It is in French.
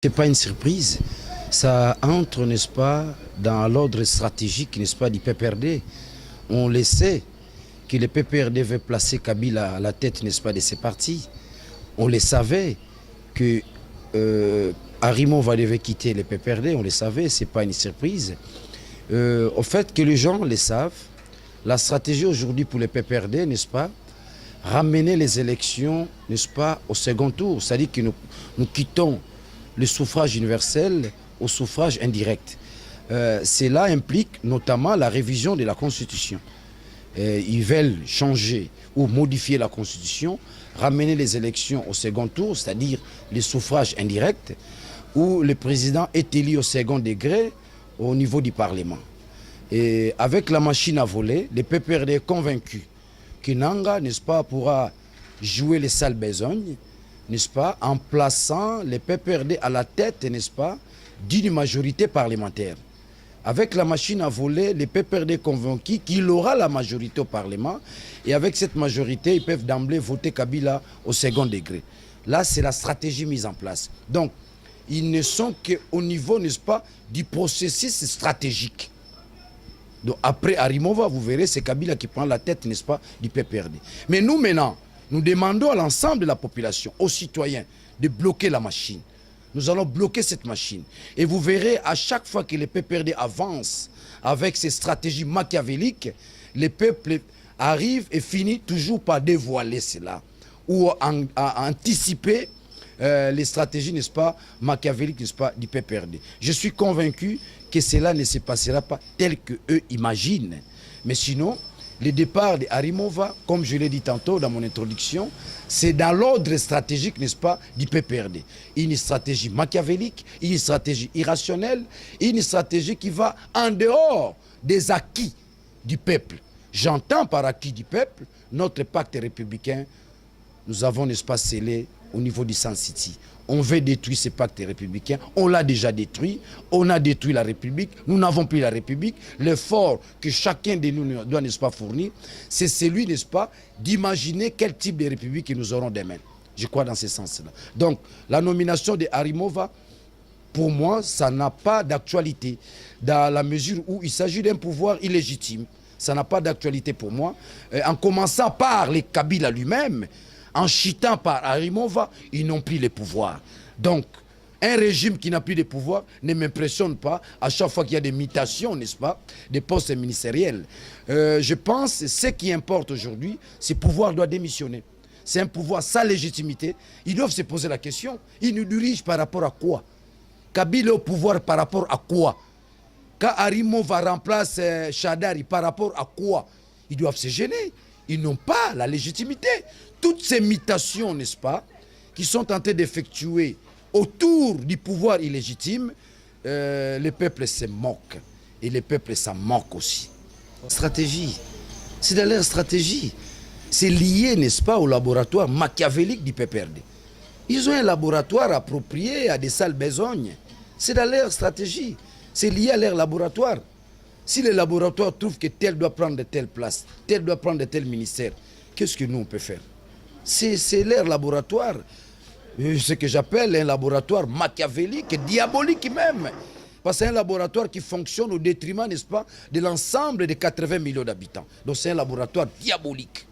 Ce n'est pas une surprise. Ça entre, n'est-ce pas, dans l'ordre stratégique, n'est-ce pas, du PPRD. On le sait que le PPRD veut placer Kabila à la tête, n'est-ce pas, de ses partis. On le savait que Arimova devait quitter le PPRD, on le savait, ce n'est pas une surprise. Au fait que les gens le savent, la stratégie aujourd'hui pour le PPRD, n'est-ce pas, ramener les élections, n'est-ce pas, au second tour. C'est-à-dire que nous quittons le suffrage universel au suffrage indirect. Cela implique notamment la révision de la Constitution. Ils veulent changer ou modifier la Constitution, ramener les élections au second tour, c'est-à-dire le suffrage indirect, où le président est élu au second degré au niveau du Parlement. Et avec la machine à voler, le PPRD est convaincu que Nanga, n'est-ce pas, pourra jouer les sales besognes, n'est-ce pas, en plaçant le PPRD à la tête, n'est-ce pas, d'une majorité parlementaire. Avec la machine à voler, le PPRD est convaincu qu'il aura la majorité au Parlement et avec cette majorité, ils peuvent d'emblée voter Kabila au second degré. Là, c'est la stratégie mise en place. Donc, ils ne sont qu'au niveau, n'est-ce pas, du processus stratégique. Donc, après Arimova, vous verrez, c'est Kabila qui prend la tête, n'est-ce pas, du PPRD. Mais nous, maintenant, nous demandons à l'ensemble de la population, aux citoyens, de bloquer la machine. Nous allons bloquer cette machine. Et vous verrez, à chaque fois que le PPRD avance avec ses stratégies machiavéliques, le peuple arrive et finit toujours par dévoiler cela ou à anticiper les stratégies, n'est-ce pas, machiavéliques, n'est-ce pas, du PPRD. Je suis convaincu que cela ne se passera pas tel qu'eux imaginent. Mais sinon, le départ de Arimova, comme je l'ai dit tantôt dans mon introduction, c'est dans l'ordre stratégique, n'est-ce pas, du PPRD. Une stratégie machiavélique, une stratégie irrationnelle, une stratégie qui va en dehors des acquis du peuple. J'entends par acquis du peuple notre pacte républicain. Nous avons, n'est-ce pas, scellé au niveau du Sun City. On veut détruire ce pacte républicain. On l'a déjà détruit. On a détruit la République. Nous n'avons plus la République. L'effort que chacun de nous doit, n'est-ce pas, fournir, c'est celui, n'est-ce pas, d'imaginer quel type de République nous aurons demain. Je crois dans ce sens-là. Donc, la nomination de Arimova, pour moi, ça n'a pas d'actualité. Dans la mesure où il s'agit d'un pouvoir illégitime. Ça n'a pas d'actualité pour moi. En commençant par les Kabila lui-même, en chitant par Arimova, ils n'ont plus le pouvoir. Donc, un régime qui n'a plus de pouvoir ne m'impressionne pas à chaque fois qu'il y a des mutations, n'est-ce pas, des postes ministériels. Je pense que ce qui importe aujourd'hui, c'est que le pouvoir doit démissionner. C'est un pouvoir sans légitimité. Ils doivent se poser la question. Ils nous dirigent par rapport à quoi? Kabila au pouvoir par rapport à quoi? Quand Arimova remplace Chadari, par rapport à quoi? Ils doivent se gêner. Ils n'ont pas la légitimité. Toutes ces mutations, n'est-ce pas, qui sont en train d'effectuer autour du pouvoir illégitime, le peuple se moque. Et le peuple s'en moque aussi. Stratégie. C'est dans leur stratégie. C'est lié, n'est-ce pas, au laboratoire machiavélique du PPRD. Ils ont un laboratoire approprié à des sales besognes. C'est dans leur stratégie. C'est lié à leur laboratoire. Si le laboratoire trouve que tel doit prendre de telle place, tel doit prendre de tel ministère, qu'est-ce que nous on peut faire? C'est leur laboratoire. Ce que j'appelle un laboratoire machiavélique, diabolique même. Parce que c'est un laboratoire qui fonctionne au détriment, n'est-ce pas, de l'ensemble des 80 millions d'habitants. Donc c'est un laboratoire diabolique.